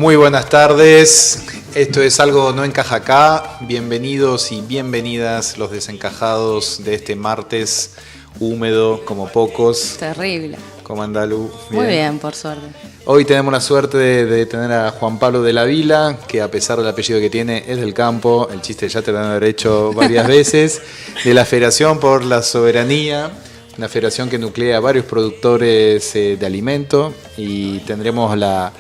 Muy buenas tardes, esto es Algo No Encaja Acá, bienvenidos y bienvenidas los desencajados de este martes húmedo como pocos. Terrible. ¿Cómo anda, Lu? Muy bien, por suerte. Hoy tenemos la suerte de tener a Juan Pablo de la Vila, que a pesar del apellido que tiene es del campo, el chiste ya te lo han de haber hecho varias veces, de la Federación por la Soberanía, una federación que nuclea a varios productores de alimento, y tendremos la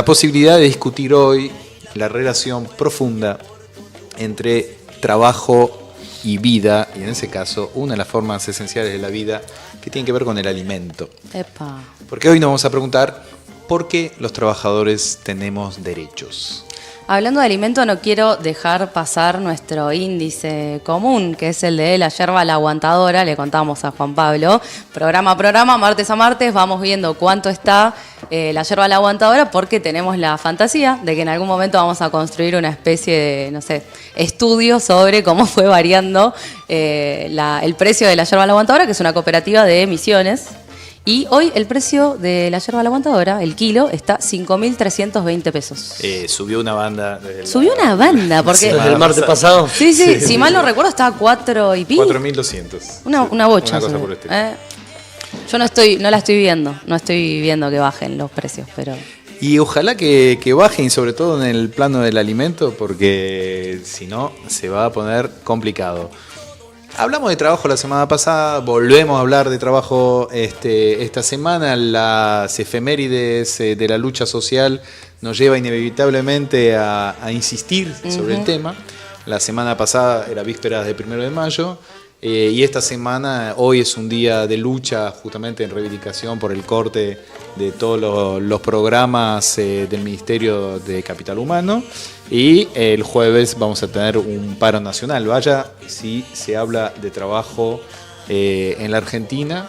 posibilidad de discutir hoy la relación profunda entre trabajo y vida, y en ese caso una de las formas esenciales de la vida que tiene que ver con el alimento. Epa. Porque hoy nos vamos a preguntar por qué los trabajadores tenemos derechos. Hablando de alimento, no quiero dejar pasar nuestro índice común, que es el de la yerba la aguantadora. Le contamos a Juan Pablo, programa a programa, martes a martes, vamos viendo cuánto está la yerba la aguantadora, porque tenemos la fantasía de que en algún momento vamos a construir una especie de, no sé, estudio sobre cómo fue variando el precio de la yerba la aguantadora, que es una cooperativa de Misiones. Y hoy el precio de la yerba la aguantadora, el kilo, está 5.320 pesos. Subió una banda. Subió una banda, porque... ¿Desde el martes pasado? Sí, si mal no recuerdo, estaba 4 y pico. 4.200. Una bocha. Una cosa por el estilo. Yo no la estoy viendo, no estoy viendo que bajen los precios, pero... Y ojalá que bajen, sobre todo en el plano del alimento, porque si no se va a poner complicado. Hablamos de trabajo la semana pasada, volvemos a hablar de trabajo esta semana. Las efemérides de la lucha social nos lleva inevitablemente a insistir sobre el tema. La semana pasada era vísperas de 1 de mayo y esta semana, hoy es un día de lucha justamente en reivindicación por el corte de todos los programas del Ministerio de Capital Humano. Y el jueves vamos a tener un paro nacional. Vaya si se habla de trabajo en la Argentina.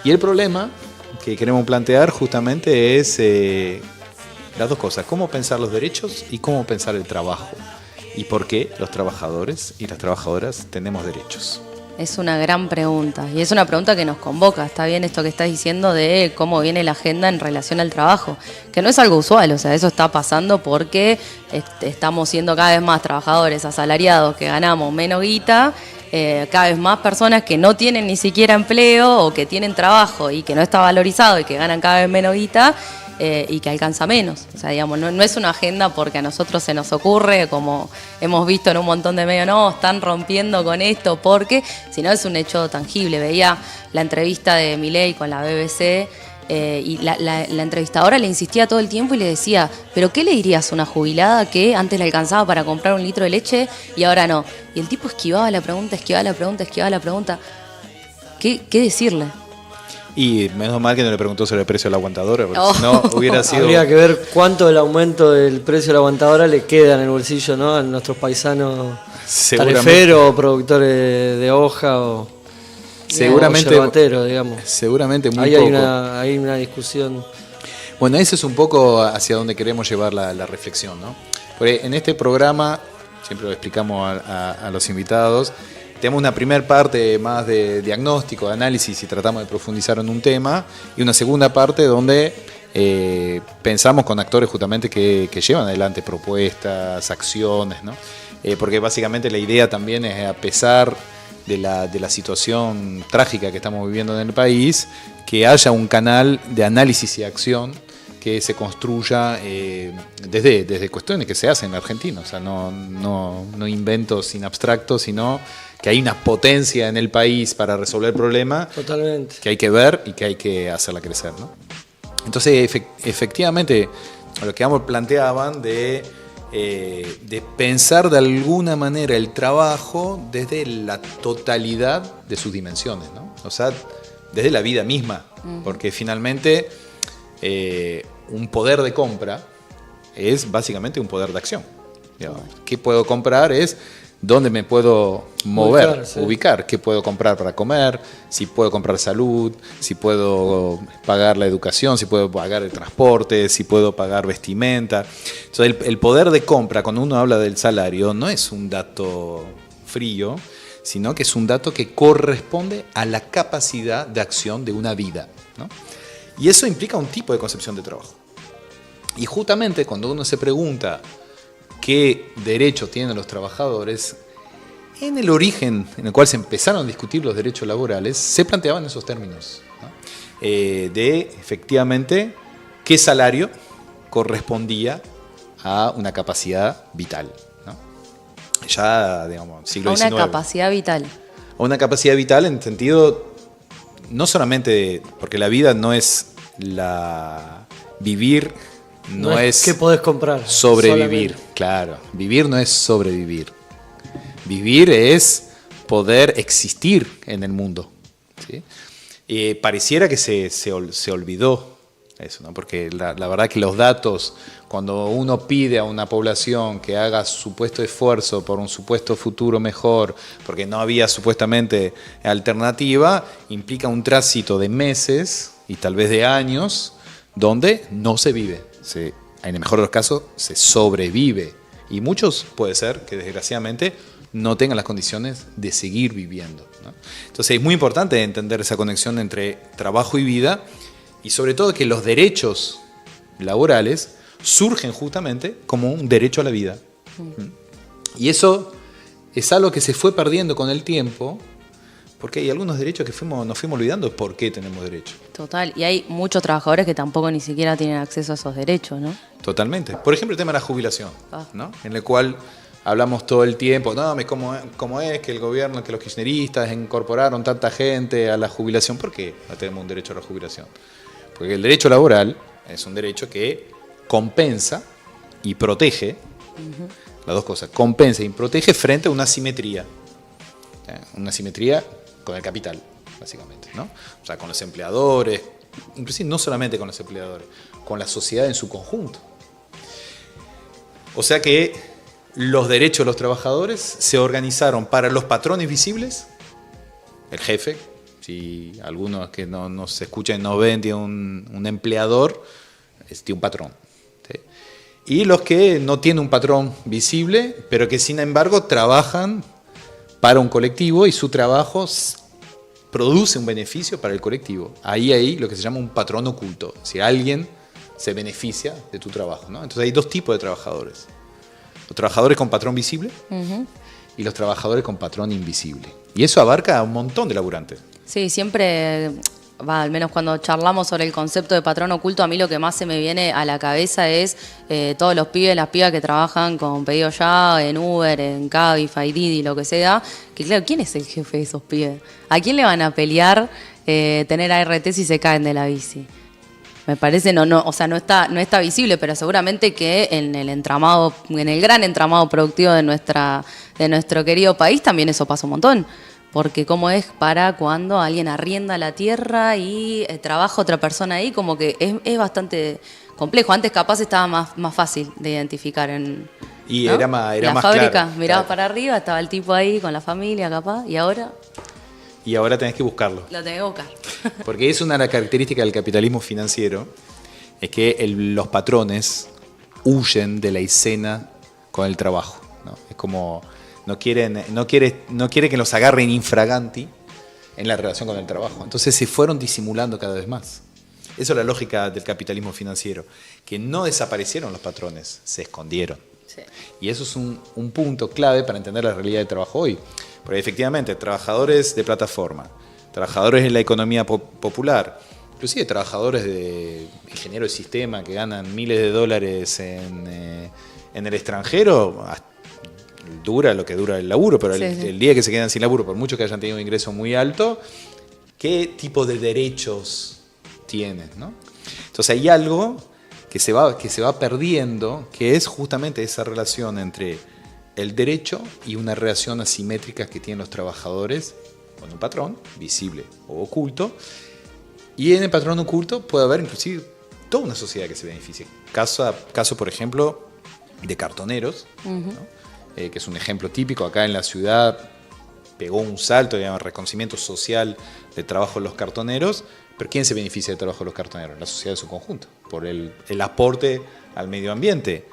Y el problema que queremos plantear justamente es las dos cosas. Cómo pensar los derechos y cómo pensar el trabajo. Y por qué los trabajadores y las trabajadoras tenemos derechos. Es una gran pregunta, y es una pregunta que nos convoca. Está bien esto que estás diciendo de cómo viene la agenda en relación al trabajo, que no es algo usual, o sea, eso está pasando porque estamos siendo cada vez más trabajadores asalariados que ganamos menos guita, cada vez más personas que no tienen ni siquiera empleo o que tienen trabajo y que no está valorizado y que ganan cada vez menos guita. Y que alcanza menos. O sea, digamos, no es una agenda porque a nosotros se nos ocurre, como hemos visto en un montón de medios, no, están rompiendo con esto, porque, sino es un hecho tangible. Veía la entrevista de Milei con la BBC y la entrevistadora le insistía todo el tiempo y le decía, ¿pero qué le dirías a una jubilada que antes le alcanzaba para comprar un litro de leche y ahora no? Y el tipo esquivaba la pregunta. ¿Qué decirle? Y menos mal que no le preguntó sobre el precio de la aguantadora, porque si no hubiera sido... Habría que ver cuánto del aumento del precio de la aguantadora le queda en el bolsillo, ¿no? A nuestros paisanos tareferos, productores de hoja o yerbateros, digamos. Seguramente muy ahí poco. Hay una discusión. Bueno, ese es un poco hacia donde queremos llevar la reflexión, ¿no? Porque en este programa, siempre lo explicamos a los invitados, tenemos una primera parte más de diagnóstico, de análisis, y tratamos de profundizar en un tema, y una segunda parte donde pensamos con actores justamente que llevan adelante propuestas, acciones, ¿no? Porque básicamente la idea también es, a pesar de la situación trágica que estamos viviendo en el país, que haya un canal de análisis y acción que se construya desde cuestiones que se hacen en Argentina. O sea, no inventos sin abstractos, sino que hay una potencia en el país para resolver el problema. Totalmente. Que hay que ver y que hay que hacerla crecer, ¿no? Entonces, efectivamente, lo que ambos planteaban de pensar de alguna manera el trabajo desde la totalidad de sus dimensiones, ¿no? O sea, desde la vida misma, porque finalmente un poder de compra es básicamente un poder de acción. Digamos, ¿qué puedo comprar? Es dónde me puedo mover, ubicar, qué puedo comprar para comer, si puedo comprar salud, si puedo pagar la educación, si puedo pagar el transporte, si puedo pagar vestimenta. Entonces, el poder de compra, cuando uno habla del salario, no es un dato frío, sino que es un dato que corresponde a la capacidad de acción de una vida, ¿no? Y eso implica un tipo de concepción de trabajo. Y justamente cuando uno se pregunta qué derechos tienen los trabajadores, en el origen en el cual se empezaron a discutir los derechos laborales, se planteaban esos términos, ¿no? De efectivamente qué salario correspondía a una capacidad vital, ¿no? Ya, digamos, siglo XIX. A una capacidad vital. A una capacidad vital en sentido, no solamente porque la vida no es vivir, no es ¿qué podés comprar? Sobrevivir, solamente. claro. Vivir no es sobrevivir. Vivir es poder existir en el mundo, ¿sí? Pareciera que se olvidó eso, ¿no? Porque la verdad que los datos, cuando uno pide a una población que haga supuesto esfuerzo por un supuesto futuro mejor, porque no había supuestamente alternativa, implica un tránsito de meses y tal vez de años donde no se vive. En el mejor de los casos se sobrevive. Y muchos puede ser que desgraciadamente no tengan las condiciones de seguir viviendo, ¿no? Entonces es muy importante entender esa conexión entre trabajo y vida, y sobre todo que los derechos laborales surgen justamente como un derecho a la vida. Y eso es algo que se fue perdiendo con el tiempo, porque hay algunos derechos que nos fuimos olvidando por qué tenemos derechos. Total, y hay muchos trabajadores que tampoco ni siquiera tienen acceso a esos derechos, ¿no? Totalmente. Por ejemplo, el tema de la jubilación, ¿no? En el cual hablamos todo el tiempo, no, ¿cómo es que el gobierno, que los kirchneristas incorporaron tanta gente a la jubilación? ¿Por qué no tenemos un derecho a la jubilación? Porque el derecho laboral es un derecho que compensa y protege, las dos cosas, compensa y protege frente a una asimetría. Una asimetría con el capital, básicamente, ¿no? O sea, con los empleadores, inclusive no solamente con los empleadores, con la sociedad en su conjunto. O sea que los derechos de los trabajadores se organizaron para los patrones visibles, el jefe, si algunos que no nos escuchan no ven, tiene un empleador, tiene un patrón, ¿sí? Y los que no tienen un patrón visible, pero que sin embargo trabajan para un colectivo y su trabajo produce un beneficio para el colectivo. Ahí lo que se llama un patrón oculto, si alguien se beneficia de tu trabajo, ¿no? Entonces hay dos tipos de trabajadores: los trabajadores con patrón visible y los trabajadores con patrón invisible. Y eso abarca a un montón de laburantes. Sí, siempre, al menos cuando charlamos sobre el concepto de patrón oculto, a mí lo que más se me viene a la cabeza es todos los pibes, las pibas que trabajan con Pedido Ya, en Uber, en Cabify, Didi, lo que sea, que claro, ¿quién es el jefe de esos pibes? ¿A quién le van a pelear tener ART si se caen de la bici? Me parece, o sea, no está visible, pero seguramente que en el gran entramado productivo de nuestro querido país también eso pasa un montón. Porque cómo es para cuando alguien arrienda la tierra y trabaja otra persona ahí, como que es bastante complejo. Antes capaz estaba más fácil de identificar. Y ¿no? era más la fábrica, claro, mirabas claro. para arriba, estaba el tipo ahí con la familia capaz, y ahora Y ahora tenés que buscarlo. lo tenés que buscar. Porque es una de las características del capitalismo financiero, es que los patrones huyen de la escena con el trabajo, ¿no? Es como no quiere que los agarren infraganti en la relación con el trabajo. Entonces se fueron disimulando cada vez más. Esa es la lógica del capitalismo financiero, que no desaparecieron los patrones, se escondieron. Sí. Y eso es un punto clave para entender la realidad del trabajo hoy. Porque efectivamente, trabajadores de plataforma, trabajadores en la economía popular, inclusive trabajadores de ingenieros de sistema que ganan miles de dólares en el extranjero, dura lo que dura el laburo, pero el día que se quedan sin laburo, por mucho que hayan tenido un ingreso muy alto, ¿qué tipo de derechos tienen, ¿no? Entonces hay algo que se va perdiendo, que es justamente esa relación entre el derecho y una relación asimétrica que tienen los trabajadores con un patrón, visible o oculto, y en el patrón oculto puede haber inclusive toda una sociedad que se beneficie. Caso por ejemplo, de cartoneros, ¿no? Que es un ejemplo típico. Acá en la ciudad pegó un salto, digamos, reconocimiento social del trabajo de los cartoneros, pero ¿quién se beneficia del trabajo de los cartoneros? La sociedad en su conjunto, por el aporte al medio ambiente.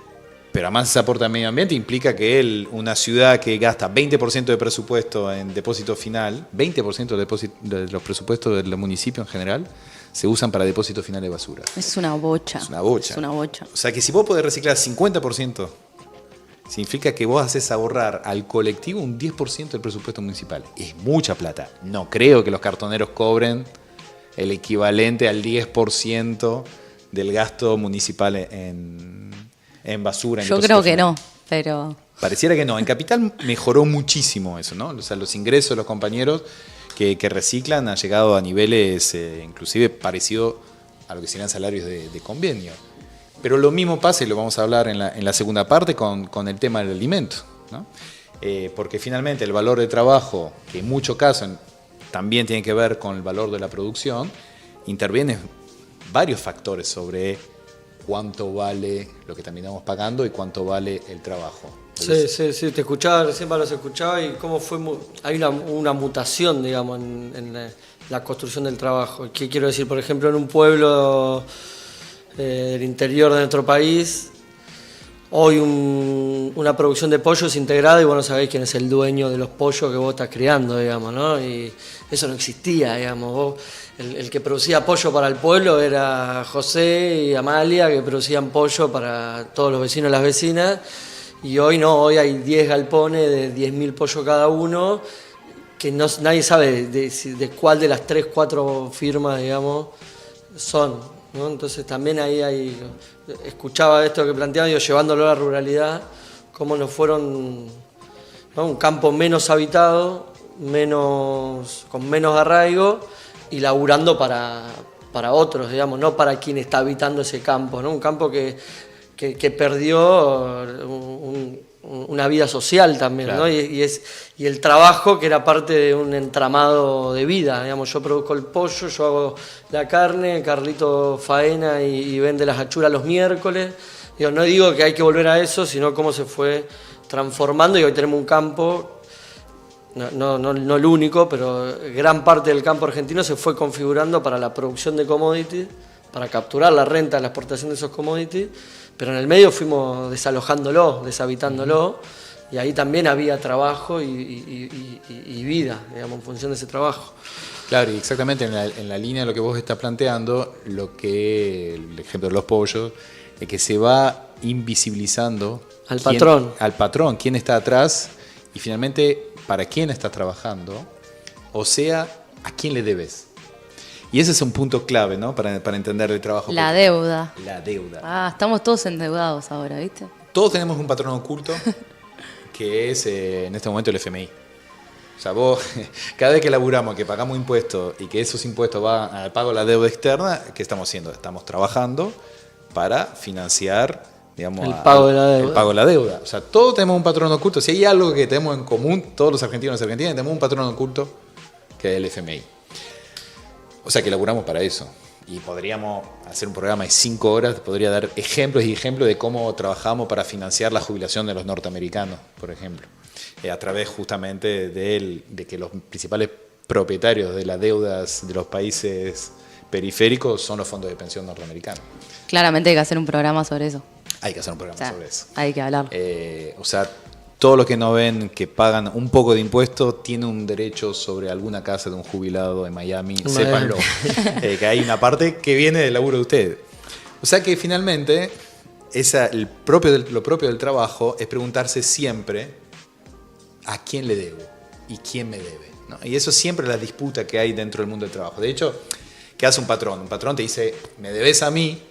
pero además ese aporte al medio ambiente implica que una ciudad que gasta 20% de presupuesto en depósito final, 20% de los presupuestos del municipio en general, se usan para depósito final de basura. Es una bocha. Es una bocha. Es una bocha. O sea que si vos podés reciclar 50%, significa que vos haces ahorrar al colectivo un 10% del presupuesto municipal. Es mucha plata. No creo que los cartoneros cobren el equivalente al 10% del gasto municipal en basura. Yo creo que no, pero... Pareciera que no. En Capital mejoró muchísimo eso, ¿no? O sea, los ingresos de los compañeros que reciclan han llegado a niveles inclusive parecidos a lo que serían salarios de convenio. Pero lo mismo pasa, y lo vamos a hablar en la segunda parte, con el tema del alimento, ¿no? Porque finalmente el valor de trabajo, que en muchos casos también tiene que ver con el valor de la producción, intervienen varios factores sobre cuánto vale lo que terminamos pagando y cuánto vale el trabajo. Sí, te escuchaba, recién los escuchaba y cómo fue, hay una mutación, digamos, en la construcción del trabajo. ¿Qué quiero decir? Por ejemplo, en un pueblo del interior de nuestro país, hoy una producción de pollos integrada y vos no sabés quién es el dueño de los pollos que vos estás criando, digamos, ¿no? Y eso no existía, digamos. Vos, el que producía pollo para el pueblo era José y Amalia, que producían pollo para todos los vecinos y las vecinas. Y hoy no, hoy hay 10 galpones de 10.000 pollos cada uno, que nadie sabe de cuál de las 3, 4 firmas, digamos, son, ¿no? Entonces también ahí escuchaba esto que planteaba, llevándolo a la ruralidad, cómo nos fueron, ¿no? Un campo menos habitado, con menos arraigo y laburando para otros, digamos, no para quien está habitando ese campo, ¿no? Un campo que perdió una vida social también, claro, ¿no? Y el trabajo que era parte de un entramado de vida, digamos, yo produzco el pollo, yo hago la carne, Carlito faena y vende las achuras los miércoles. No digo que hay que volver a eso, sino cómo se fue transformando y hoy tenemos un campo, no el único, pero gran parte del campo argentino se fue configurando para la producción de commodities, para capturar la renta de la exportación de esos commodities, pero en el medio fuimos desalojándolo, deshabitándolo, y ahí también había trabajo y vida, digamos, en función de ese trabajo. Claro, y exactamente en la línea de lo que vos estás planteando, el ejemplo de los pollos, es que se va invisibilizando al patrón, quién está atrás y finalmente para quién estás trabajando, o sea, a quién le debes. Y ese es un punto clave, ¿no? Para entender el trabajo. La deuda. La deuda. Estamos todos endeudados ahora, ¿viste? Todos tenemos un patrón oculto que es en este momento el FMI. O sea, vos, cada vez que laburamos, que pagamos impuestos y que esos impuestos van al pago de la deuda externa, ¿qué estamos haciendo? Estamos trabajando para financiar, digamos, el pago de la deuda. O sea, todos tenemos un patrón oculto. Si hay algo que tenemos en común, todos los argentinos y argentinas, tenemos un patrón oculto que es el FMI. O sea que laburamos para eso. Y podríamos hacer un programa de 5 horas, podría dar ejemplos y ejemplos de cómo trabajamos para financiar la jubilación de los norteamericanos, por ejemplo. A través justamente de que los principales propietarios de las deudas de los países periféricos son los fondos de pensión norteamericanos. Claramente hay que hacer un programa sobre eso. Hay que hacer un programa sobre eso. Hay que hablar. O sea, todos los que no ven que pagan un poco de impuestos tienen un derecho sobre alguna casa de un jubilado en Miami, sépanlo. Que hay una parte que viene del laburo de ustedes. O sea que finalmente lo propio del trabajo es preguntarse siempre a quién le debo y quién me debe, ¿no? Y eso siempre es la disputa que hay dentro del mundo del trabajo. De hecho, ¿qué hace un patrón? Un patrón te dice, me debes a mí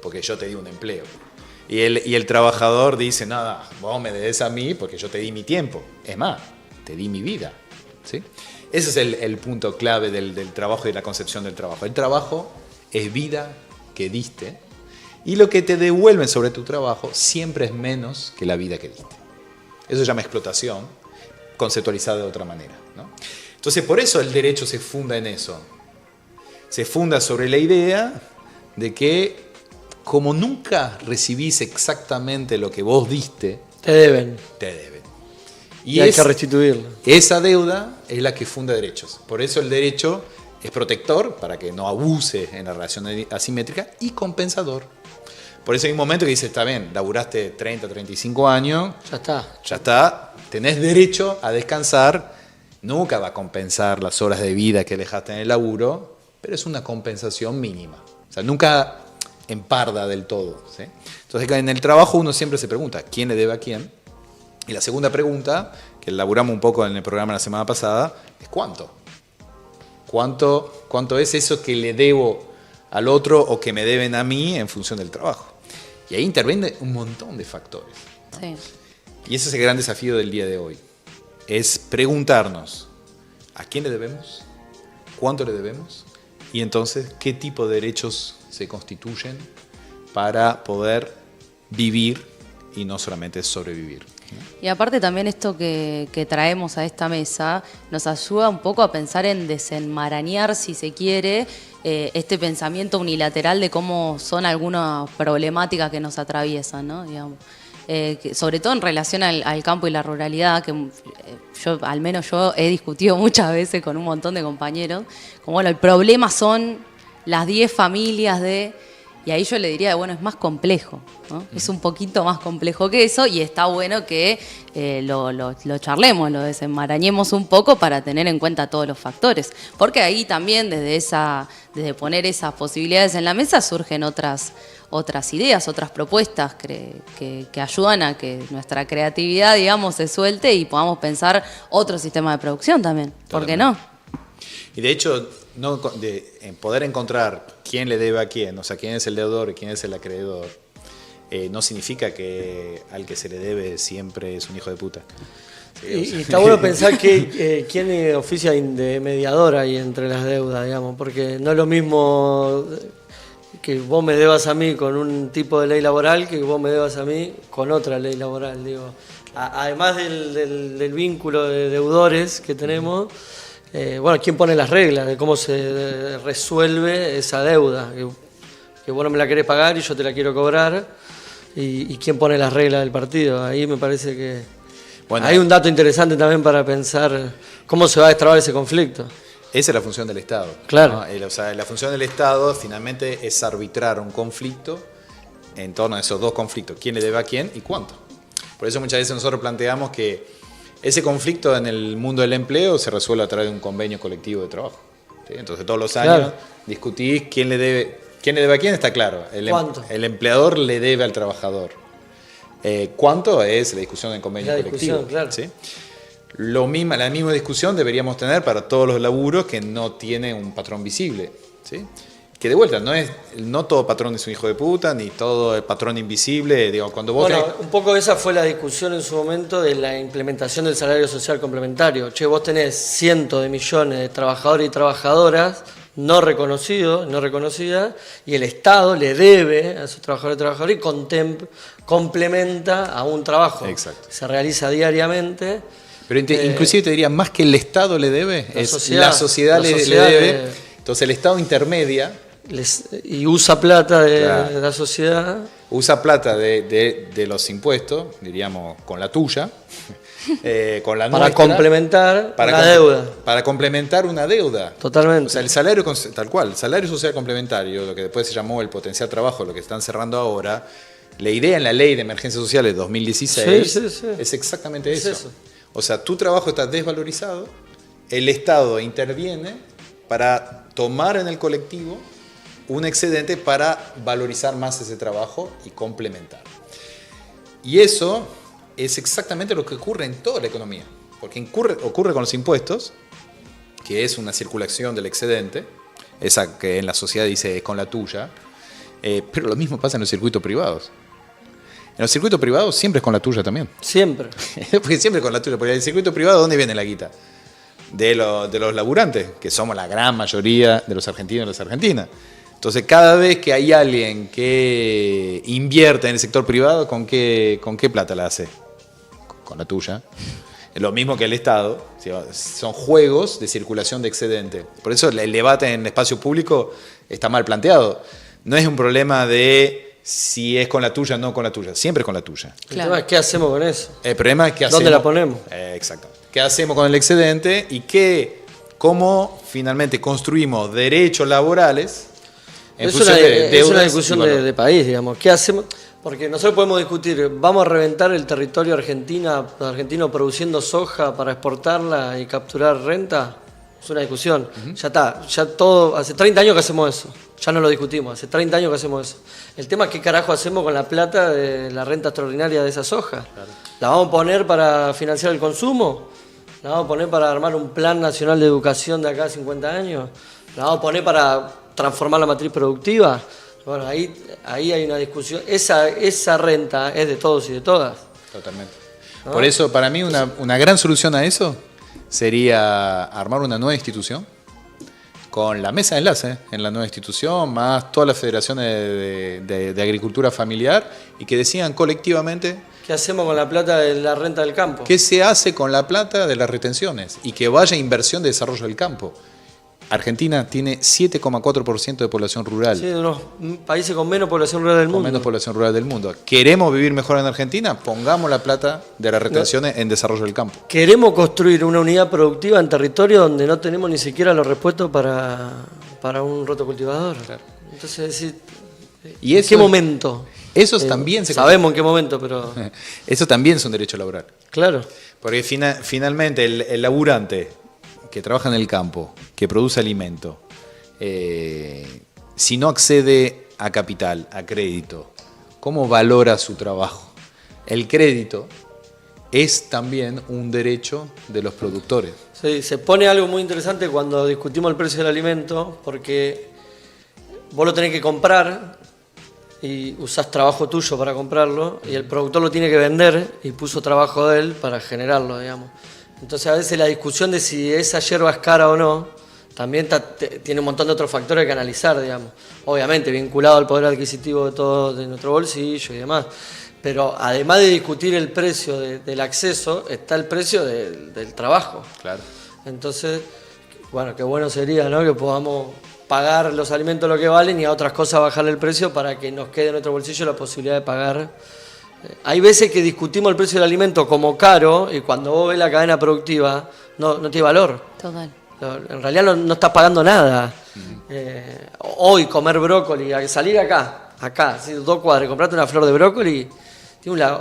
porque yo te di un empleo. Y el trabajador dice, nada, vos me debes a mí porque yo te di mi tiempo. Es más, te di mi vida, ¿sí? Ese es el punto clave del trabajo y de la concepción del trabajo. El trabajo es vida que diste y lo que te devuelven sobre tu trabajo siempre es menos que la vida que diste. Eso se llama explotación, conceptualizada de otra manera, ¿no? Entonces, por eso el derecho se funda en eso. Se funda sobre la idea de que como nunca recibís exactamente lo que vos diste, te deben. Y hay que restituirlo. Esa deuda es la que funda derechos. Por eso el derecho es protector, para que no abuse en la relación asimétrica, y compensador, Por eso hay un momento que dice, está bien, laburaste 30, 35 años. Ya está. Tenés derecho a descansar. Nunca va a compensar las horas de vida que dejaste en el laburo, pero es una compensación mínima. O sea, nunca emparda del todo, ¿sí? Entonces, en el trabajo uno siempre se pregunta, ¿quién le debe a quién? Y la segunda pregunta, que elaboramos un poco en el programa la semana pasada, es ¿cuánto? ¿Cuánto es eso que le debo al otro o que me deben a mí en función del trabajo? Y ahí interviene un montón de factores, ¿no? Sí. Y ese es el gran desafío del día de hoy. Es preguntarnos ¿a quién le debemos? ¿Cuánto le debemos? Y entonces, ¿qué tipo de derechos se constituyen para poder vivir y no solamente sobrevivir? Y aparte también esto que traemos a esta mesa nos ayuda un poco a pensar en desenmarañar, si se quiere, este pensamiento unilateral de cómo son algunas problemáticas que nos atraviesan, ¿no? Digamos. Sobre todo en relación al campo y la ruralidad, que al menos yo he discutido muchas veces con un montón de compañeros, como bueno, el problema son las 10 familias de... Y ahí yo le diría, bueno, es más complejo, ¿no? Es un poquito más complejo que eso y está bueno que lo charlemos, lo desenmarañemos un poco para tener en cuenta todos los factores. Porque ahí también desde poner esas posibilidades en la mesa surgen otras ideas, otras propuestas que ayudan a que nuestra creatividad, digamos, se suelte y podamos pensar otro sistema de producción también. ¿Por qué no? Y de hecho, en poder encontrar quién le debe a quién, o sea, quién es el deudor y quién es el acreedor, no significa que al que se le debe siempre es un hijo de puta. Sí, y está bueno pensar que quién oficia de mediador ahí entre las deudas, digamos, porque no es lo mismo que vos me debas a mí con un tipo de ley laboral que vos me debas a mí con otra ley laboral, digo. Además del vínculo de deudores que tenemos, bueno, ¿quién pone las reglas de cómo se resuelve esa deuda? Que vos no me la querés pagar y yo te la quiero cobrar. ¿Y quién pone las reglas del partido? Ahí me parece que hay un dato interesante también para pensar cómo se va a destrabar ese conflicto. Esa es la función del Estado. Claro. ¿No? O sea, la función del Estado finalmente es arbitrar un conflicto en torno a esos dos conflictos. ¿Quién le debe a quién y cuánto? Por eso muchas veces nosotros planteamos que ese conflicto en el mundo del empleo se resuelve a través de un convenio colectivo de trabajo, ¿sí? Entonces todos los años discutís quién le debe a quién, está claro. ¿Cuánto? El empleador le debe al trabajador. ¿Cuánto? Es la discusión del convenio colectivo. Claro. ¿Sí? La misma discusión deberíamos tener para todos los laburos que no tienen un patrón visible, ¿sí? Que de vuelta, no todo patrón es un hijo de puta, ni todo el patrón invisible. Digo, cuando vos un poco esa fue la discusión en su momento de la implementación del salario social complementario. Che, vos tenés cientos de millones de trabajadores y trabajadoras no reconocidos, no reconocidas, y el Estado le debe a esos trabajadores y trabajadoras y complementa a un trabajo. Exacto. Que se realiza diariamente. Pero inclusive te diría, más que el Estado le debe, la sociedad le debe. Entonces el Estado intermedia. Y usa plata de la sociedad. Usa plata de los impuestos, diríamos, con la tuya, con la nuestra. Para complementar la deuda. Para complementar una deuda. Totalmente. O sea, el salario, tal cual, el salario social complementario, lo que después se llamó el potencial trabajo, lo que están cerrando ahora, la idea en la ley de emergencia social de 2016 es exactamente eso. O sea, tu trabajo está desvalorizado, el Estado interviene para tomar en el colectivo un excedente para valorizar más ese trabajo y complementar. Y eso es exactamente lo que ocurre en toda la economía, porque ocurre con los impuestos, que es una circulación del excedente, esa que en la sociedad dice es con la tuya, pero lo mismo pasa en los circuitos privados. En los circuitos privados siempre es con la tuya también. Siempre. Porque siempre es con la tuya, porque en el circuito privado, ¿dónde viene la guita? De los laburantes, que somos la gran mayoría de los argentinos y las argentinas. Entonces, cada vez que hay alguien que invierte en el sector privado, ¿con qué plata la hace? Con la tuya. Es lo mismo que el Estado. Son juegos de circulación de excedente. Por eso el debate en el espacio público está mal planteado. No es un problema de si es con la tuya o no con la tuya. Siempre es con la tuya. El tema es qué hacemos con eso. El problema es qué hacemos. ¿Dónde la ponemos? Exacto. ¿Qué hacemos con el excedente y cómo finalmente construimos derechos laborales Es una discusión de país, digamos. ¿Qué hacemos? Porque nosotros podemos discutir, ¿vamos a reventar el territorio argentino produciendo soja para exportarla y capturar renta? Es una discusión. Ya está, hace 30 años que hacemos eso. Ya no lo discutimos, hace 30 años que hacemos eso. El tema es qué carajo hacemos con la plata de la renta extraordinaria de esa soja. Claro. ¿La vamos a poner para financiar el consumo? ¿La vamos a poner para armar un plan nacional de educación de acá a 50 años? ¿La vamos a poner para transformar la matriz productiva? Bueno, ahí hay una discusión. Esa renta es de todos y de todas. Totalmente. ¿No? Por eso, para mí, una gran solución a eso sería armar una nueva institución con la mesa de enlace en la nueva institución, más todas las federaciones de agricultura familiar, y que decidan colectivamente ¿qué hacemos con la plata de la renta del campo? ¿Qué se hace con la plata de las retenciones? Y que vaya inversión de desarrollo del campo. Argentina tiene 7,4% de población rural. Sí, de unos países con menos población rural del mundo. Con menos población rural del mundo. ¿Queremos vivir mejor en Argentina? Pongamos la plata de las retenciones en desarrollo del campo. ¿Queremos construir una unidad productiva en territorio donde no tenemos ni siquiera los repuestos para un rotocultivador? Claro. Entonces, ¿y ¿en qué momento? Esos también sabemos en qué momento, pero... Eso también es un derecho laboral. Claro. Porque finalmente el laburante que trabaja en el campo, que produce alimento, si no accede a capital, a crédito, ¿cómo valora su trabajo? El crédito es también un derecho de los productores. Sí, se pone algo muy interesante cuando discutimos el precio del alimento, porque vos lo tenés que comprar y usás trabajo tuyo para comprarlo, y el productor lo tiene que vender y puso trabajo de él para generarlo, digamos. Entonces a veces la discusión de si esa yerba es cara o no también tiene un montón de otros factores que analizar, digamos. Obviamente vinculado al poder adquisitivo de todos, de nuestro bolsillo y demás. Pero además de discutir el precio del acceso, está el precio del trabajo. Claro. Entonces, bueno, qué bueno sería, ¿no?, que podamos pagar los alimentos lo que valen y a otras cosas bajarle el precio para que nos quede en nuestro bolsillo la posibilidad de pagar. Hay veces que discutimos el precio del alimento como caro y cuando vos ves la cadena productiva no tiene valor. Total. En realidad no estás pagando nada. Hoy comer brócoli, salir acá, ¿sí? 2 cuadras, comprarte una flor de brócoli.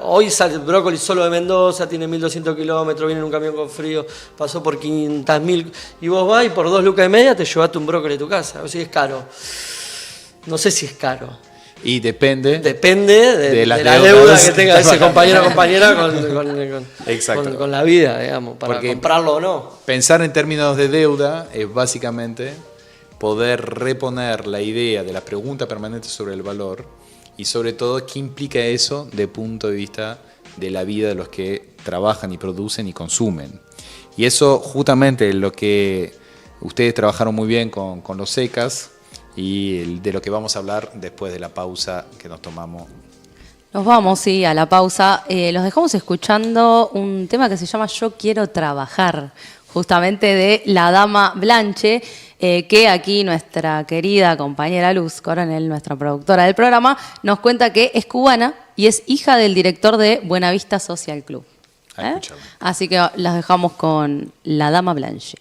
Hoy sale el brócoli solo de Mendoza, tiene 1200 kilómetros, viene en un camión con frío, pasó por 500.000 y vos vas y por 2 lucas y media te llevaste un brócoli de tu casa. O sea, es caro. No sé si es caro. Y depende de la deuda que tenga ese compañero o compañera con la vida, digamos, para porque comprarlo o no. Pensar en términos de deuda es básicamente poder reponer la idea de la pregunta permanente sobre el valor y sobre todo qué implica eso de punto de vista de la vida de los que trabajan y producen y consumen. Y eso justamente es lo que ustedes trabajaron muy bien con los SECAS, y de lo que vamos a hablar después de la pausa que nos tomamos. Nos vamos, sí, a la pausa. Los dejamos escuchando un tema que se llama Yo Quiero Trabajar, justamente de la Dama Blanche, que aquí nuestra querida compañera Luz Coronel, nuestra productora del programa, nos cuenta que es cubana y es hija del director de Buenavista Social Club. Así que las dejamos con la Dama Blanche.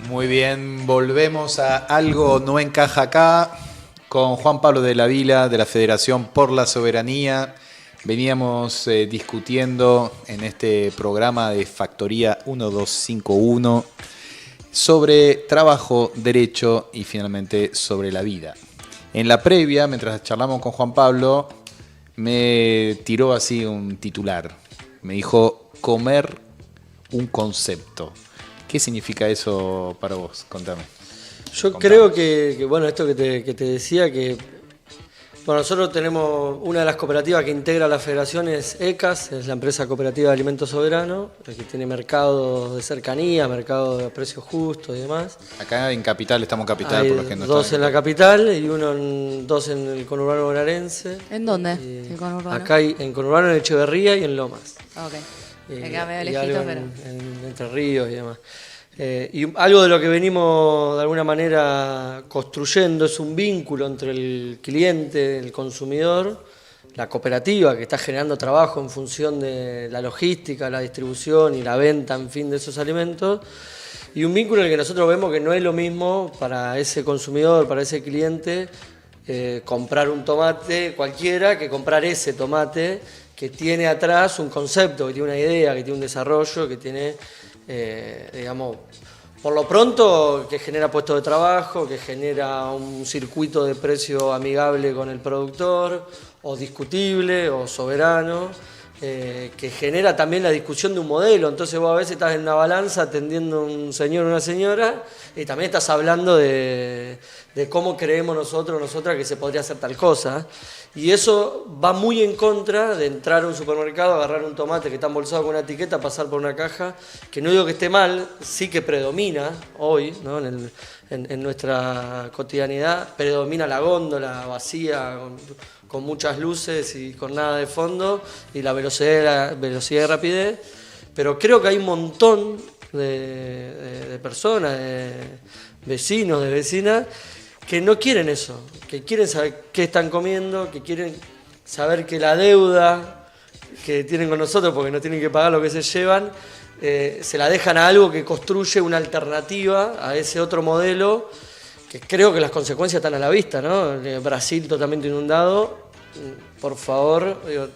Muy bien, volvemos a Algo No Encaja Acá con Juan Pablo de la Vila de la Federación por la Soberanía. Veníamos discutiendo en este programa de Factoría 1251 sobre trabajo, derecho y finalmente sobre la vida. En la previa, mientras charlamos con Juan Pablo, me tiró así un titular. Me dijo, comer un concepto. ¿Qué significa eso para vos? Contame. Yo creo que bueno, esto que te decía, que bueno, nosotros tenemos una de las cooperativas que integra la federación es ECAS, es la empresa cooperativa de alimentos soberano, que tiene mercados de cercanía, mercados de precios justos y demás. Acá en Capital, estamos en Capital, hay por los que no dos en la capital y dos en el conurbano bonaerense. ¿En dónde? ¿En conurbano? Acá hay en conurbano, en Echeverría y en Lomas. Ok. Acá medio lejitos, pero... en Entre Ríos y demás. Y algo de lo que venimos de alguna manera construyendo es un vínculo entre el cliente, el consumidor, la cooperativa que está generando trabajo en función de la logística, la distribución y la venta, en fin, de esos alimentos, y un vínculo en el que nosotros vemos que no es lo mismo para ese consumidor, para ese cliente, comprar un tomate cualquiera que comprar ese tomate que tiene atrás un concepto, que tiene una idea, que tiene un desarrollo, que tiene... digamos, por lo pronto que genera puestos de trabajo, que genera un circuito de precio amigable con el productor, o discutible, o soberano, que genera también la discusión de un modelo. Entonces vos a veces estás en una balanza atendiendo a un señor o una señora, y también estás hablando de cómo creemos nosotras que se podría hacer tal cosa. Y eso va muy en contra de entrar a un supermercado, agarrar un tomate que está embolsado con una etiqueta, pasar por una caja, que no digo que esté mal, sí que predomina hoy, ¿no? en nuestra cotidianidad, predomina la góndola vacía, con muchas luces y con nada de fondo, y la velocidad y rapidez. Pero creo que hay un montón de personas, de vecinos, de vecinas, que no quieren eso, que quieren saber qué están comiendo, que quieren saber que la deuda que tienen con nosotros, porque no tienen que pagar lo que se llevan, se la dejan a algo que construye una alternativa a ese otro modelo, que creo que las consecuencias están a la vista, ¿no? Brasil totalmente inundado, por favor, digo,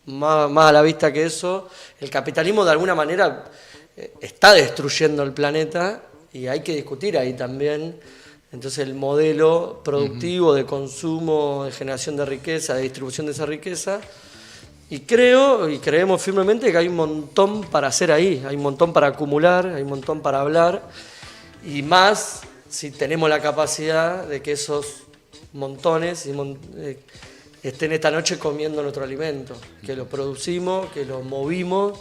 más a la vista que eso. El capitalismo de alguna manera está destruyendo el planeta y hay que discutir ahí también. Entonces el modelo productivo de consumo, de generación de riqueza, de distribución de esa riqueza. Y creemos firmemente que hay un montón para hacer ahí, hay un montón para acumular, hay un montón para hablar. Y más si tenemos la capacidad de que esos montones estén esta noche comiendo nuestro alimento. Que lo producimos, que lo movimos,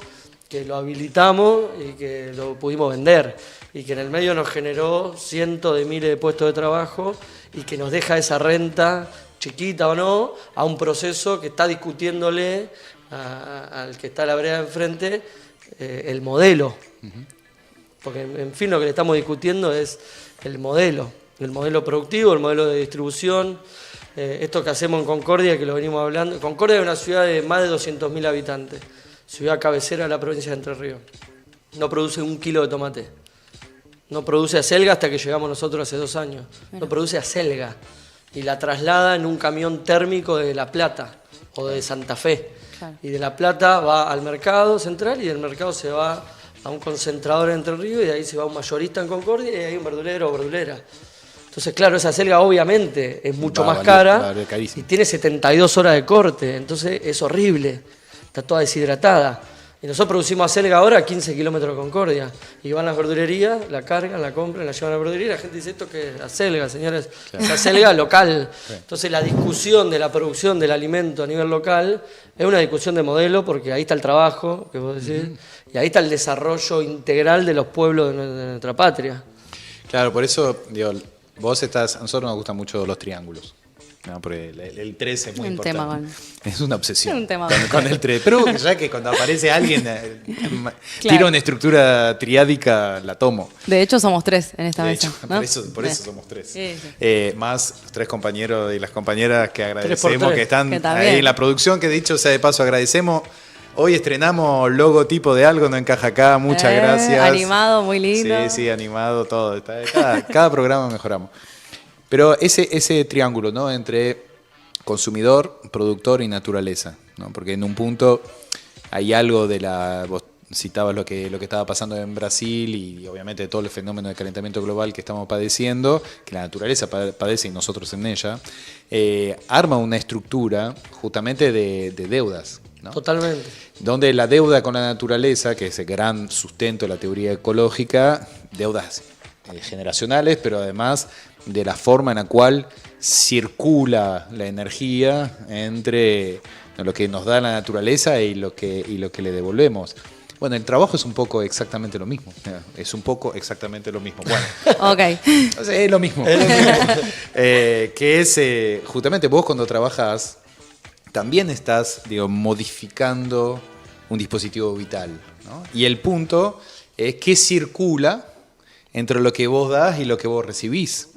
que lo habilitamos y que lo pudimos vender. Y que en el medio nos generó cientos de miles de puestos de trabajo y que nos deja esa renta, chiquita o no, a un proceso que está discutiéndole al que está a la vereda de enfrente el modelo. Porque, en fin, lo que le estamos discutiendo es el modelo productivo, el modelo de distribución. Esto que hacemos en Concordia, que lo venimos hablando. Concordia es una ciudad de más de 200.000 habitantes, ciudad cabecera de la provincia de Entre Ríos. No produce 1 kilo de tomate. No produce acelga hasta que llegamos nosotros hace 2 años. No produce acelga. Y la traslada en un camión térmico de La Plata o de Santa Fe. Claro. Y de La Plata va al mercado central y del mercado se va a un concentrador en Entre Ríos y de ahí se va a un mayorista en Concordia y hay un verdulero o verdulera. Entonces, claro, esa acelga obviamente es mucho más cara y tiene 72 horas de corte. Entonces es horrible. Está toda deshidratada. Y nosotros producimos acelga ahora a 15 kilómetros de Concordia. Y van a las verdulerías, la cargan, la compran, la llevan a la verdulería y la gente dice, ¿esto qué es? Acelga, señores. Claro. Es acelga local. Sí. Entonces la discusión de la producción del alimento a nivel local es una discusión de modelo porque ahí está el trabajo, que vos decís, y ahí está el desarrollo integral de los pueblos de nuestra patria. Claro, por eso, digo, a nosotros nos gustan mucho los triángulos. No, porque el 3 es muy importante. Es una obsesión con el 3. Pero ya que cuando aparece alguien tira una estructura triádica, la tomo. De hecho, somos 3 en esta mesa. ¿no? Por eso somos 3. Sí. Más 3 compañeros y las compañeras que agradecemos, que están ahí en la producción, que dicho sea de paso, agradecemos. Hoy estrenamos logotipo de Algo No Encaja Acá. Muchas gracias. Animado, muy lindo. Sí, animado, todo. Cada programa mejoramos. Pero ese triángulo, ¿no? Entre consumidor, productor y naturaleza, ¿no? Porque en un punto hay algo de vos citabas lo que estaba pasando en Brasil y obviamente todo el fenómeno de calentamiento global que estamos padeciendo, que la naturaleza padece y nosotros en ella, arma una estructura justamente de deudas, ¿no? Totalmente. Donde la deuda con la naturaleza, que es el gran sustento de la teoría ecológica, deudas generacionales, pero además de la forma en la cual circula la energía entre lo que nos da la naturaleza y lo que le devolvemos. Bueno, el trabajo es un poco exactamente lo mismo. Bueno, okay. Es lo mismo. Que es justamente vos cuando trabajas también estás, modificando un dispositivo vital, ¿no? Y el punto es que circula entre lo que vos das y lo que vos recibís.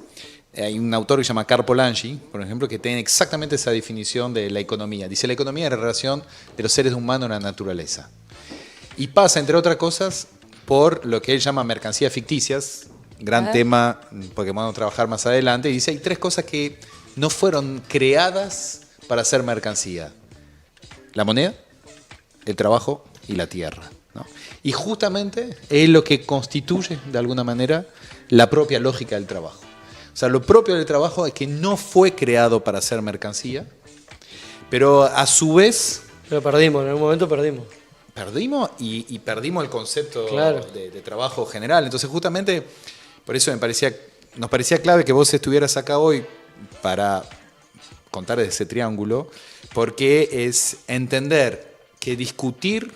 Hay un autor que se llama Karl Polanyi, por ejemplo, que tiene exactamente esa definición de la economía. Dice, la economía es la relación de los seres humanos con la naturaleza. Y pasa, entre otras cosas, por lo que él llama mercancías ficticias, gran tema, porque vamos a trabajar más adelante. Y dice, hay 3 cosas que no fueron creadas para ser mercancía. La moneda, el trabajo y la tierra, ¿no? Y justamente es lo que constituye, de alguna manera, la propia lógica del trabajo. O sea, lo propio del trabajo es que no fue creado para ser mercancía, pero a su vez... Pero perdimos, en algún momento perdimos. Perdimos y perdimos el concepto de trabajo general. Entonces, justamente, por eso nos parecía clave que vos estuvieras acá hoy para contar de ese triángulo, porque es entender que discutir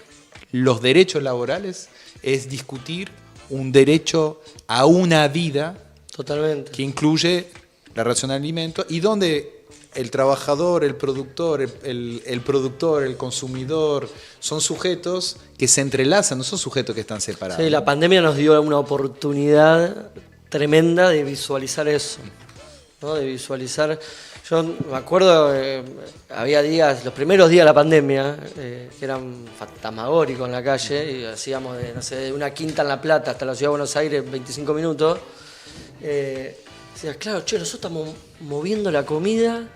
los derechos laborales es discutir un derecho a una vida. Totalmente. Que incluye la relación al alimento y donde el trabajador, el productor, el consumidor son sujetos que se entrelazan, no son sujetos que están separados. Sí, la pandemia nos dio una oportunidad tremenda de visualizar eso, ¿no? De visualizar. Yo me acuerdo, había días, los primeros días de la pandemia, que eran fantasmagóricos en la calle, y hacíamos de una quinta en La Plata hasta la ciudad de Buenos Aires 25 minutos. Decías, claro, nosotros estamos moviendo la comida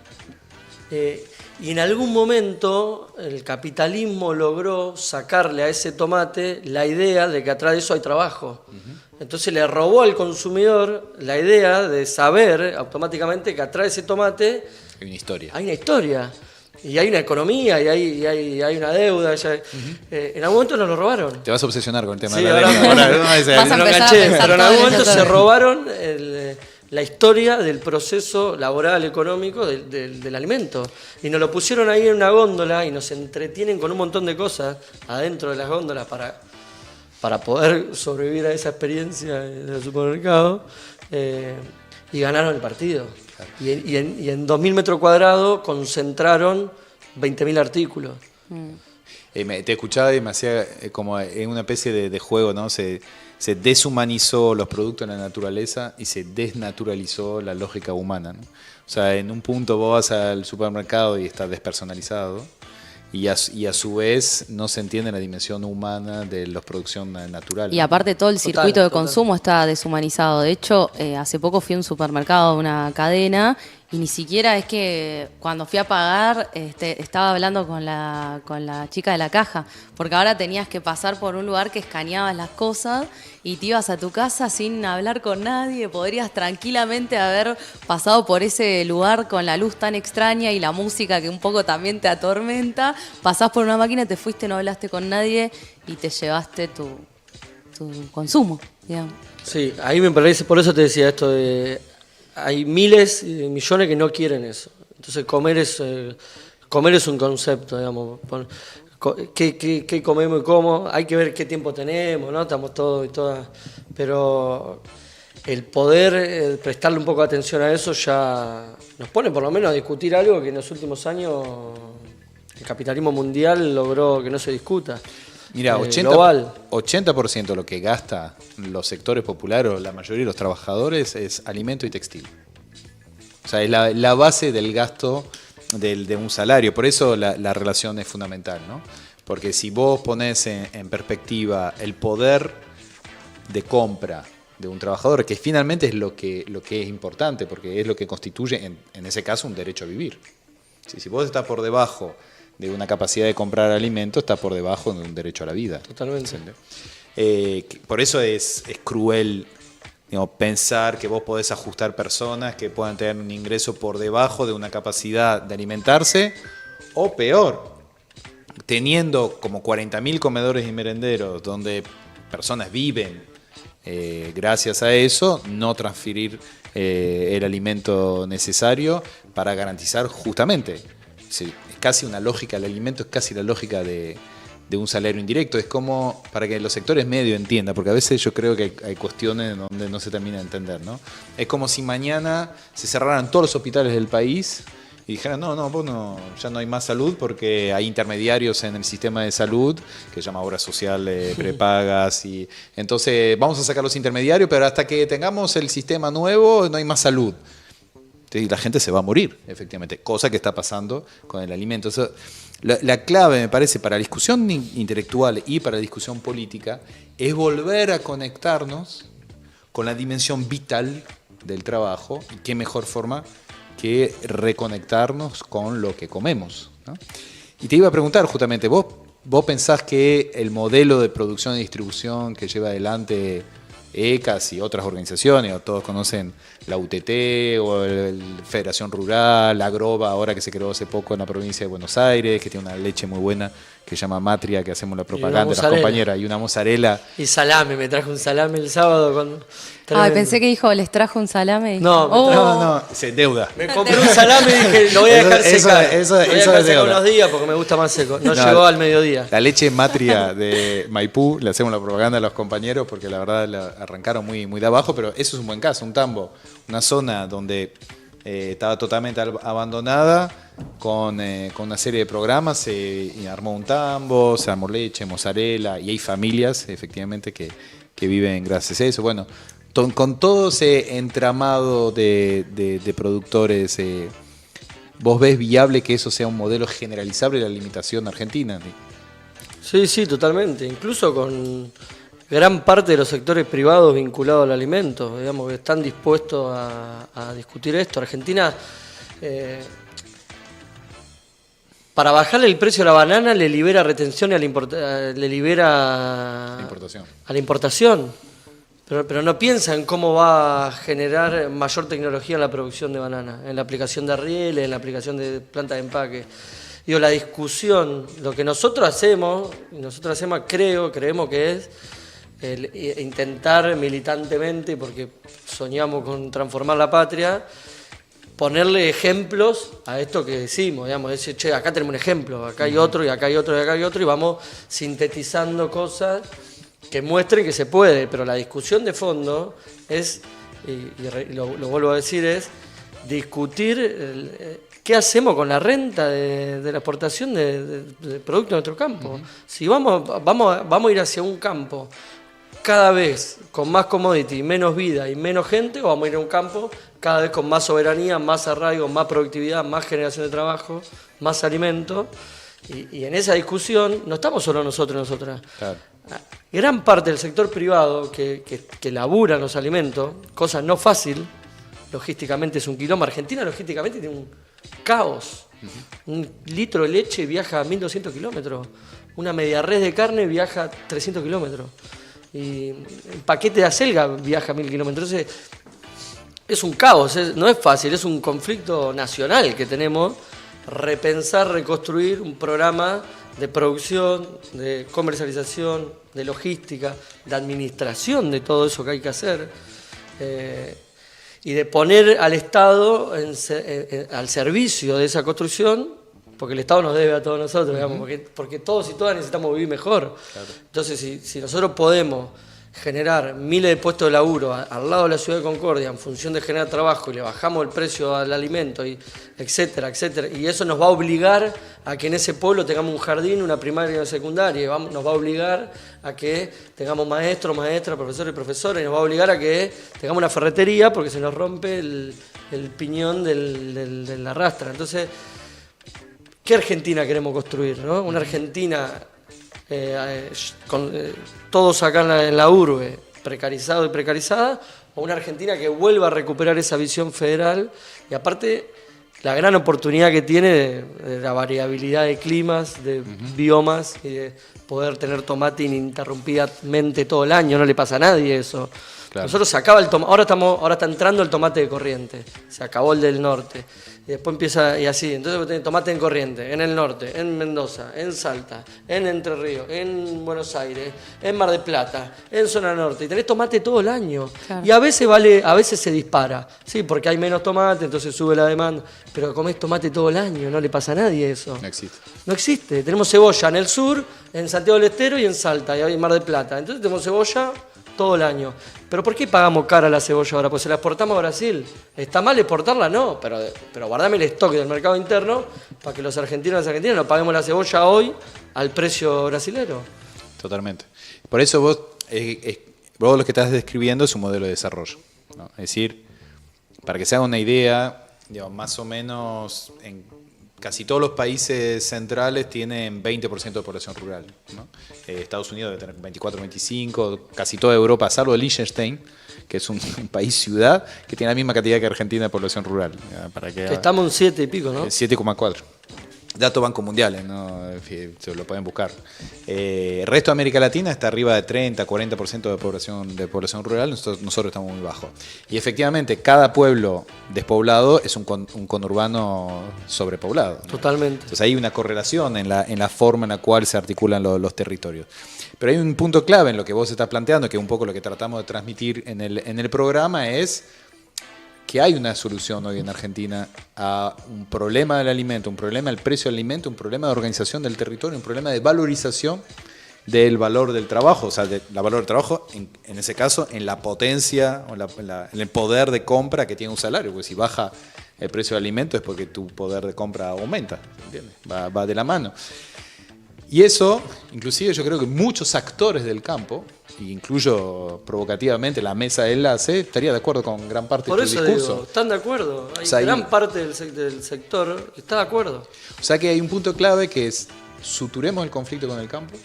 y en algún momento el capitalismo logró sacarle a ese tomate la idea de que atrás de eso hay trabajo. Entonces le robó al consumidor la idea de saber automáticamente que atrás de ese tomate hay una historia. Hay una historia. Y hay una economía, y hay una deuda. En algún momento nos lo robaron. Te vas a obsesionar con el tema de la deuda. Pero en algún momento se robaron la historia del proceso laboral, económico del alimento. Y nos lo pusieron ahí en una góndola y nos entretienen con un montón de cosas adentro de las góndolas para poder sobrevivir a esa experiencia del supermercado. Y ganaron el partido. Y en 2.000 metros cuadrados concentraron 20.000 artículos. Te escuchaba y me hacía como en una especie de juego, ¿no? Se deshumanizó los productos de la naturaleza y se desnaturalizó la lógica humana, ¿no? O sea, en un punto vos vas al supermercado y está despersonalizado y a su vez no se entiende la dimensión humana de la producción natural. Y aparte todo el circuito de consumo está deshumanizado. De hecho, hace poco fui a un supermercado, una cadena, Y ni siquiera es que cuando fui a pagar estaba hablando con la chica de la caja, porque ahora tenías que pasar por un lugar que escaneabas las cosas y te ibas a tu casa sin hablar con nadie. Podrías tranquilamente haber pasado por ese lugar con la luz tan extraña y la música que un poco también te atormenta. Pasás por una máquina, te fuiste, no hablaste con nadie y te llevaste tu consumo, digamos. Sí, ahí me parece, por eso te decía esto de... Hay miles y millones que no quieren eso. Entonces comer es un concepto, digamos. ¿Qué comemos y cómo? Hay que ver qué tiempo tenemos, ¿no? Estamos todos y todas. Pero el poder prestarle un poco de atención a eso ya nos pone por lo menos a discutir algo que en los últimos años el capitalismo mundial logró que no se discuta. Mira, 80% de lo que gasta los sectores populares o la mayoría de los trabajadores es alimento y textil. O sea, es la base del gasto de un salario. Por eso la relación es fundamental, ¿no? Porque si vos ponés en perspectiva el poder de compra de un trabajador, que finalmente es lo que es importante, porque es lo que constituye, en ese caso, un derecho a vivir. Si vos estás por debajo de una capacidad de comprar alimentos, está por debajo de un derecho a la vida. Totalmente. Por eso es cruel, digamos, pensar que vos podés ajustar personas que puedan tener un ingreso por debajo de una capacidad de alimentarse, o peor, teniendo como 40.000 comedores y merenderos donde personas viven gracias a eso, no transferir el alimento necesario para garantizar justamente... casi una lógica, el alimento es casi la lógica de un salario indirecto. Es como, para que los sectores medios entiendan, porque a veces yo creo que hay cuestiones donde no se termina de entender, ¿no? Es como si mañana se cerraran todos los hospitales del país y dijeran, ya no hay más salud porque hay intermediarios en el sistema de salud, que se llama obras sociales, prepagas, y entonces vamos a sacar los intermediarios, pero hasta que tengamos el sistema nuevo no hay más salud. Y la gente se va a morir, efectivamente, cosa que está pasando con el alimento. O sea, la clave, me parece, para la discusión intelectual y para la discusión política es volver a conectarnos con la dimensión vital del trabajo, y qué mejor forma que reconectarnos con lo que comemos, ¿no? Y te iba a preguntar justamente, ¿vos pensás que el modelo de producción y distribución que lleva adelante ECAS y otras organizaciones, o todos conocen la UTT o la Federación Rural, la Agroba, ahora que se creó hace poco en la provincia de Buenos Aires, que tiene una leche muy buena que se llama Matria, que hacemos la propaganda de las compañeras, y una mozzarella. Y salame, me trajo un salame el sábado. Ay, pensé que dijo, les trajo un salame. No, se deuda. Me compré un salame y dije, lo voy a dejar secar. Eso lo voy a dejar secar unos días porque me gusta más seco. No llegó al mediodía. La leche Matria de Maipú, le hacemos la propaganda a los compañeros porque la verdad la arrancaron muy, muy de abajo, pero eso es un buen caso, un tambo, una zona donde estaba totalmente abandonada, con una serie de programas, se armó un tambo, se armó leche, mozzarella, y hay familias efectivamente que viven gracias a eso. Bueno, con todo ese entramado de productores, ¿vos ves viable que eso sea un modelo generalizable de la alimentación argentina? Sí, totalmente. Incluso con gran parte de los sectores privados vinculados al alimento, digamos, que están dispuestos a discutir esto. Argentina, para bajarle el precio a la banana, le libera retención y le libera a la importación. Pero no piensa en cómo va a generar mayor tecnología en la producción de banana, en la aplicación de rieles, en la aplicación de plantas de empaque. Digo, la discusión, lo que nosotros hacemos creemos que es intentar militantemente, porque soñamos con transformar la patria, ponerle ejemplos a esto que decimos, digamos, decir, che, acá tenemos un ejemplo, acá hay otro, y acá hay otro, y acá hay otro, y vamos sintetizando cosas que muestren que se puede, pero la discusión de fondo es, y lo vuelvo a decir, es discutir qué hacemos con la renta de la exportación de productos de nuestro campo. Si vamos a ir hacia un campo cada vez con más commodity, menos vida y menos gente, o vamos a ir a un campo cada vez con más soberanía, más arraigo, más productividad, más generación de trabajo, más alimento. Y en esa discusión no estamos solo nosotros y nosotras. Claro. Gran parte del sector privado que labura los alimentos, cosa no fácil, logísticamente es un quilombo. Argentina logísticamente tiene un caos. Un litro de leche viaja a 1.200 kilómetros. Una media res de carne viaja 300 kilómetros. Y un paquete de acelga viaja a 1.000 kilómetros. Entonces, es un caos, no es fácil, es un conflicto nacional que tenemos. Repensar, reconstruir un programa de producción, de comercialización, de logística, de administración de todo eso que hay que hacer. Y de poner al Estado al servicio de esa construcción, porque el Estado nos debe a todos nosotros, digamos, porque todos y todas necesitamos vivir mejor. Claro. Entonces, si nosotros podemos generar miles de puestos de laburo al lado de la ciudad de Concordia en función de generar trabajo y le bajamos el precio al alimento, y etcétera, etcétera, y eso nos va a obligar a que en ese pueblo tengamos un jardín, una primaria y una secundaria, y nos va a obligar a que tengamos maestros, maestras, profesores y profesoras, y nos va a obligar a que tengamos una ferretería porque se nos rompe el piñón de la rastra. Entonces, ¿qué Argentina queremos construir, no? Una Argentina con todos acá en la urbe, precarizado y precarizada, o una Argentina que vuelva a recuperar esa visión federal, y aparte la gran oportunidad que tiene de la variabilidad de climas, de biomas, y de poder tener tomate ininterrumpidamente todo el año. No le pasa a nadie eso. Claro. Nosotros se acaba el tomate, ahora está entrando el tomate de Corrientes, se acabó el del norte, y después empieza, y así, entonces tenés tomate en Corrientes, en el norte, en Mendoza, en Salta, en Entre Ríos, en Buenos Aires, en Mar del Plata, en zona norte, y tenés tomate todo el año. Claro. Y a veces se dispara, sí, porque hay menos tomate, entonces sube la demanda, pero comés tomate todo el año, no le pasa a nadie eso. No existe. No existe, tenemos cebolla en el sur, en Santiago del Estero y en Salta, y en Mar del Plata, entonces tenemos cebolla todo el año. ¿Pero por qué pagamos cara la cebolla ahora? Pues se la exportamos a Brasil. ¿Está mal exportarla? No, pero guardame el stock del mercado interno para que los argentinos y las argentinas no paguemos la cebolla hoy al precio brasilero. Totalmente. Por eso vos lo que estás describiendo es un modelo de desarrollo, ¿no? Es decir, para que se haga una idea, digamos, más o menos en casi todos los países centrales tienen 20% de población rural, ¿no? Estados Unidos debe tener 24, 25, casi toda Europa, salvo Liechtenstein, que es un país ciudad, que tiene la misma cantidad que Argentina de población rural. Que estamos en 7 y pico, ¿no? 7,4. Datos Banco Mundiales, ¿no? Se lo pueden buscar. El resto de América Latina está arriba de 30, 40% de población rural, nosotros estamos muy bajos. Y efectivamente, cada pueblo despoblado es un conurbano sobrepoblado, ¿no? Totalmente. Entonces hay una correlación en la forma en la cual se articulan los territorios. Pero hay un punto clave en lo que vos estás planteando, que es un poco lo que tratamos de transmitir en el programa, es que hay una solución hoy en Argentina a un problema del alimento, un problema del precio del alimento, un problema de organización del territorio, un problema de valorización del valor del trabajo, o sea, del valor del trabajo, en ese caso, en la potencia o en el poder de compra que tiene un salario, porque si baja el precio del alimento es porque tu poder de compra aumenta, ¿entiendes? Va de la mano. Y eso, inclusive yo creo que muchos actores del campo, incluyo provocativamente la mesa de enlace, estaría de acuerdo con gran parte de tu discurso. Por eso digo, están de acuerdo. Hay gran parte del sector que está de acuerdo. O sea que hay un punto clave que es: suturemos el conflicto con el campo,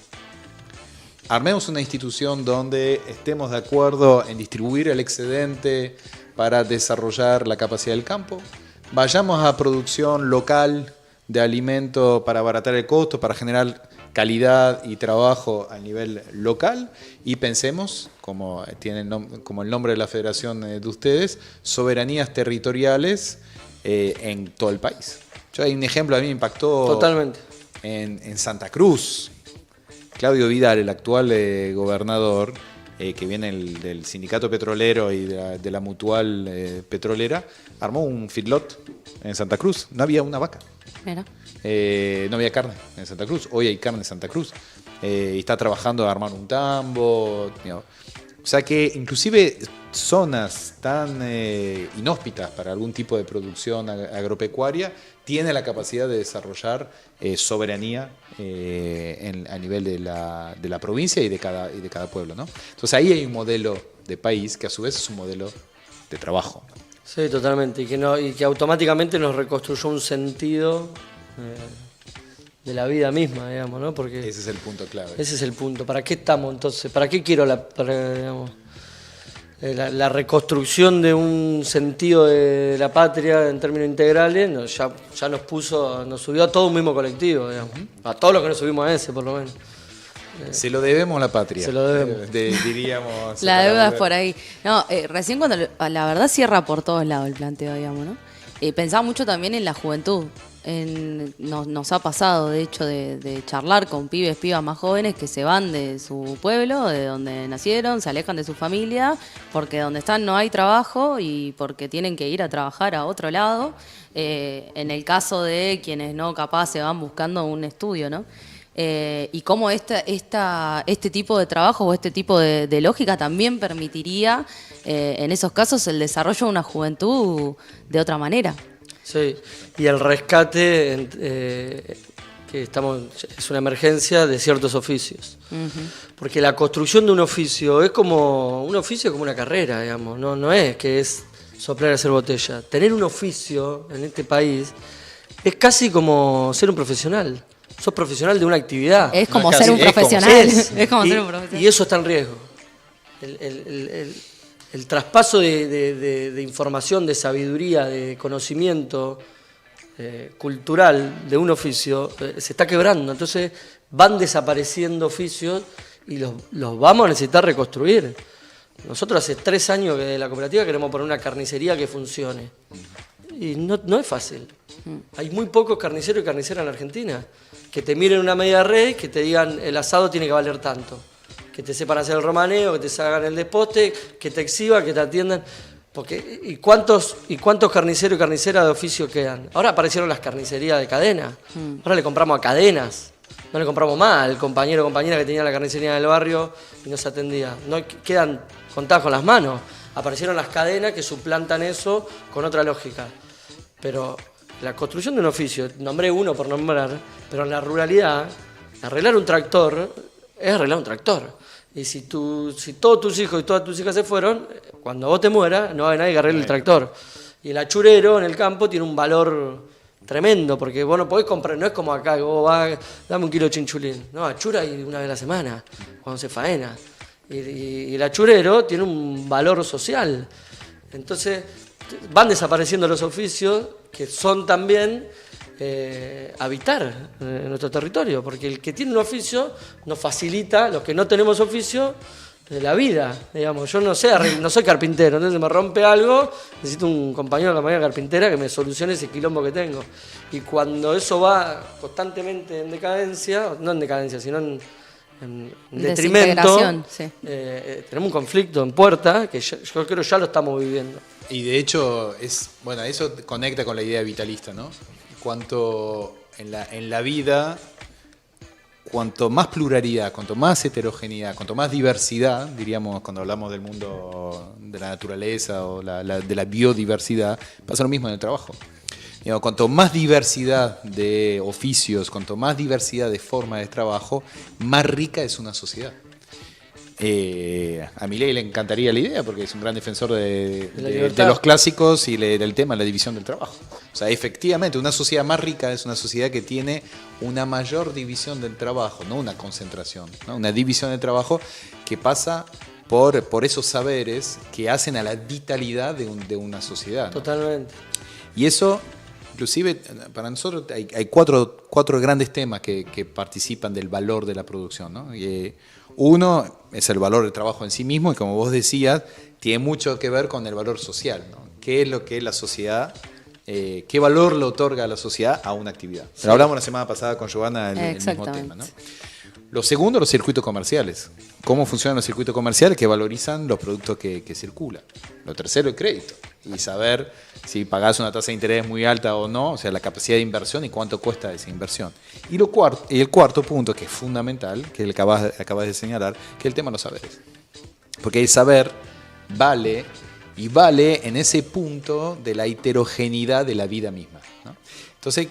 armemos una institución donde estemos de acuerdo en distribuir el excedente para desarrollar la capacidad del campo, vayamos a producción local de alimento para abaratar el costo, para generar calidad y trabajo a nivel local, y pensemos, como el nombre de la federación de ustedes, soberanías territoriales en todo el país. Hay un ejemplo, a mí me impactó totalmente en Santa Cruz. Claudio Vidal, el actual gobernador, que viene del sindicato petrolero y de la mutual petrolera, armó un feedlot en Santa Cruz. No había una vaca. Mira. No había carne en Santa Cruz. Hoy hay carne en Santa Cruz. Y está trabajando a armar un tambo. O sea que inclusive zonas tan inhóspitas para algún tipo de producción agropecuaria tiene la capacidad de desarrollar soberanía a nivel de la provincia y de cada pueblo, ¿no? Entonces ahí hay un modelo de país que a su vez es un modelo de trabajo. Sí, totalmente, y que automáticamente nos reconstruyó un sentido de la vida misma, digamos, ¿no? Porque ese es el punto clave. Ese es el punto. ¿Para qué estamos entonces? ¿Para qué quiero digamos? la reconstrucción de un sentido de la patria en términos integrales ya nos subió a todo un mismo colectivo, digamos. A todos los que nos subimos a ese, por lo menos. Se lo debemos a la patria. Se lo debemos. Diríamos. La deuda es por ahí. No, recién cuando la verdad cierra por todos lados el planteo, digamos, ¿no? Pensaba mucho también en la juventud. Nos ha pasado, de hecho, de charlar con pibas más jóvenes que se van de su pueblo, de donde nacieron, se alejan de su familia, porque donde están no hay trabajo y porque tienen que ir a trabajar a otro lado. En el caso de quienes no capaz se van buscando un estudio, ¿no? Y cómo este tipo de trabajo o este tipo de lógica también permitiría, en esos casos, el desarrollo de una juventud de otra manera. Sí, y el rescate, que es una emergencia de ciertos oficios. Porque la construcción de un oficio es como una carrera, digamos, no es que es soplar y hacer botella. Tener un oficio en este país es casi como ser un profesional. Sos profesional de una actividad. Es como ser un profesional. Es como ser un profesional. Y eso está en riesgo. El traspaso de información, de sabiduría, de conocimiento cultural de un oficio se está quebrando. Entonces van desapareciendo oficios y los vamos a necesitar reconstruir. Nosotros hace 3 años que de la cooperativa queremos poner una carnicería que funcione. Y no es fácil. Hay muy pocos carniceros y carniceras en la Argentina que te miren una media red, que te digan el asado tiene que valer tanto, que te sepan hacer el romaneo, que te hagan el desposte, que te exhiban, que te atiendan. ¿Y cuántos carniceros y carniceras de oficio quedan? Ahora aparecieron las carnicerías de cadena. Ahora le compramos a cadenas. No le compramos más al compañero o compañera que tenía la carnicería del barrio y no se atendía. No quedan contadas con las manos. Aparecieron las cadenas que suplantan eso con otra lógica. Pero la construcción de un oficio, nombré uno por nombrar, pero en la ruralidad, arreglar un tractor es arreglar un tractor. Y si todos tus hijos y todas tus hijas se fueron, cuando vos te mueras, no va a haber nadie que arregle el tractor. Y el achurero en el campo tiene un valor tremendo, porque vos no podés comprar, no es como acá, que vos vas, dame un kilo de chinchulín. No, achura una vez a la semana, cuando se faena. Y el achurero tiene un valor social. Entonces, van desapareciendo los oficios que son también habitar en nuestro territorio, porque el que tiene un oficio nos facilita, los que no tenemos oficio, la vida, digamos. Yo no soy carpintero, entonces me rompe algo, necesito un compañero o compañera carpintera que me solucione ese quilombo que tengo. Y cuando eso va constantemente en decadencia, no en decadencia, sino en detrimento, sí. Tenemos un conflicto en puerta que yo creo ya lo estamos viviendo. Y de hecho, eso conecta con la idea vitalista, ¿no? Cuanto en la vida, cuanto más pluralidad, cuanto más heterogeneidad, cuanto más diversidad, diríamos cuando hablamos del mundo de la naturaleza o de la biodiversidad, pasa lo mismo en el trabajo. Cuanto más diversidad de oficios, cuanto más diversidad de formas de trabajo, más rica es una sociedad. A Milei le encantaría la idea porque es un gran defensor de los clásicos y del tema de la división del trabajo. O sea, efectivamente, una sociedad más rica es una sociedad que tiene una mayor división del trabajo, no una concentración, ¿no? Una división del trabajo que pasa por esos saberes que hacen a la vitalidad de una sociedad, ¿no? Totalmente. Y eso, inclusive, para nosotros hay cuatro grandes temas que participan del valor de la producción, ¿no? Uno es el valor del trabajo en sí mismo y, como vos decías, tiene mucho que ver con el valor social, ¿no? ¿Qué es lo que la sociedad, qué valor le otorga a la sociedad a una actividad? Sí. Pero hablamos la semana pasada con Giovanna el mismo tema, ¿no? Lo segundo, los circuitos comerciales. ¿Cómo funcionan los circuitos comerciales que valorizan los productos que circulan? Lo tercero, el crédito. Y saber si pagás una tasa de interés muy alta o no, o sea, la capacidad de inversión y cuánto cuesta esa inversión. Y el cuarto punto, que es fundamental, que acabas de señalar, que es el tema de los saberes. Porque el saber vale en ese punto de la heterogeneidad de la vida misma, ¿no? Entonces,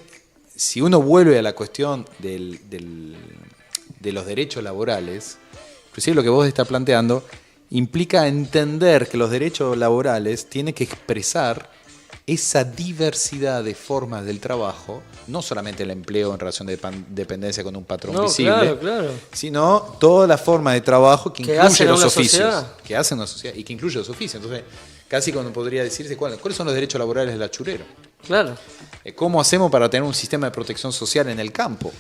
si uno vuelve a la cuestión de los derechos laborales, inclusive lo que vos estás planteando, implica entender que los derechos laborales tienen que expresar esa diversidad de formas del trabajo, no solamente el empleo en relación de dependencia con un patrón visible, sino toda la forma de trabajo que incluye los oficios, que hacen una sociedad y que incluye los oficios. Entonces, casi cuando podría decirse cuáles son los derechos laborales del achurero. Claro. ¿Cómo hacemos para tener un sistema de protección social en el campo?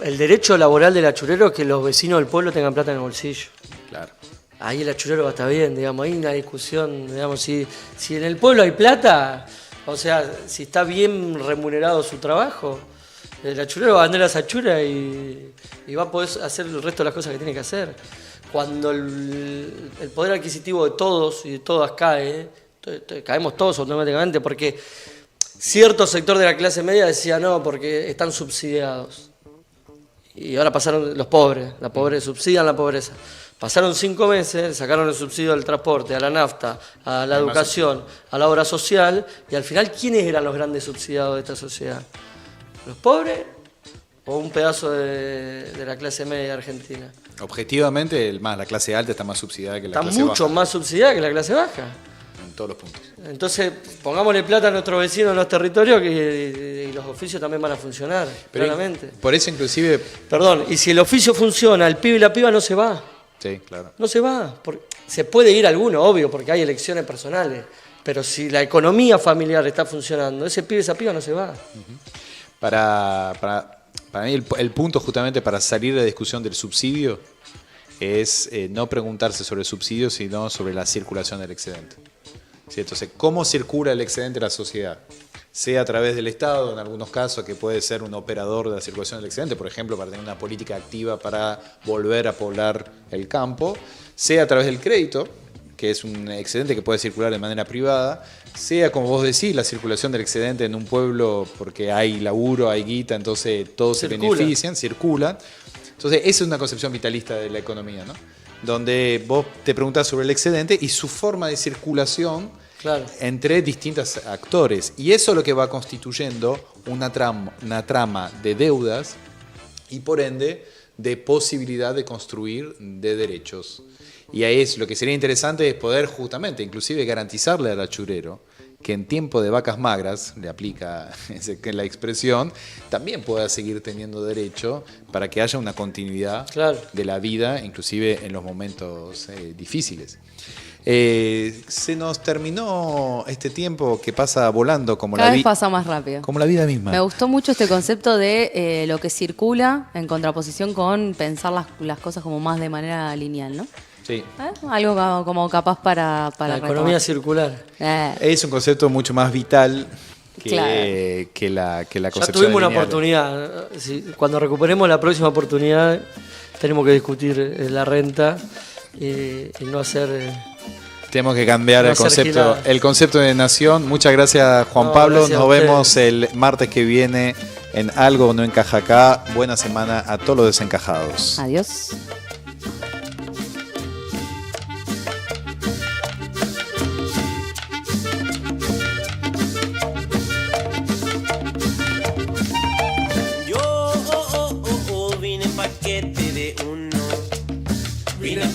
El derecho laboral del achurero es que los vecinos del pueblo tengan plata en el bolsillo. Claro. Ahí el achurero va a estar bien, digamos, hay una discusión, digamos, si en el pueblo hay plata, o sea, si está bien remunerado su trabajo, el achurero va a vender las achuras y va a poder hacer el resto de las cosas que tiene que hacer. Cuando el poder adquisitivo de todos y de todas cae, caemos todos automáticamente, porque cierto sector de la clase media decía no, porque están subsidiados. Y ahora pasaron los pobres, la pobreza, subsidian la pobreza. Pasaron 5 meses, sacaron el subsidio al transporte, a la nafta, a la educación, a la obra social, y al final, ¿quiénes eran los grandes subsidiados de esta sociedad? ¿Los pobres o un pedazo de la clase media argentina? Objetivamente, la clase alta está más subsidiada que la clase baja. Está mucho más subsidiada que la clase baja. En todos los puntos. Entonces, pongámosle plata a nuestros vecinos en los territorios y los oficios también van a funcionar, claramente. Por eso, inclusive... Perdón, y si el oficio funciona, el pibe y la piba no se va. Sí, claro. No se va. Se puede ir alguno, obvio, porque hay elecciones personales. Pero si la economía familiar está funcionando, ese pibe, esa piba no se va. Para mí el punto justamente para salir de la discusión del subsidio es no preguntarse sobre el subsidio, sino sobre la circulación del excedente. ¿Sí? Entonces, ¿cómo circula el excedente de la sociedad? Sea a través del Estado, en algunos casos, que puede ser un operador de la circulación del excedente, por ejemplo, para tener una política activa para volver a poblar el campo, sea a través del crédito, que es un excedente que puede circular de manera privada, sea, como vos decís, la circulación del excedente en un pueblo porque hay laburo, hay guita, entonces todos se benefician, circulan. Entonces, esa es una concepción vitalista de la economía, ¿no? Donde vos te preguntás sobre el excedente y su forma de circulación entre distintos actores. Y eso es lo que va constituyendo una trama de deudas y, por ende, de posibilidad de construir de derechos. Y ahí es lo que sería interesante es poder justamente, inclusive garantizarle al achurero que en tiempo de vacas magras, le aplica la expresión, también pueda seguir teniendo derecho para que haya una continuidad de la vida, inclusive en los momentos difíciles. Se nos terminó este tiempo que pasa volando como cada vez pasa más rápido. Como la vida misma. Me gustó mucho este concepto de lo que circula en contraposición con pensar las cosas como más de manera lineal, ¿no? Sí. Algo como capaz para la economía circular. Es un concepto mucho más vital que la concepción. Ya tuvimos una lineal. oportunidad. Cuando recuperemos la próxima oportunidad, tenemos que discutir la renta y no hacer... Tenemos que cambiar el concepto de nación. Muchas gracias, Juan Pablo. Nos vemos el martes que viene en Algo No Encaja Acá. Buena semana a todos los desencajados. Adiós.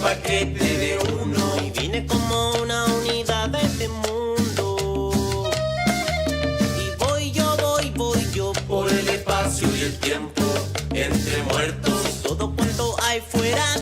Paquete de uno y vine como una unidad de este mundo. Y voy yo por el espacio y el tiempo entre muertos. Todo cuanto hay fuera.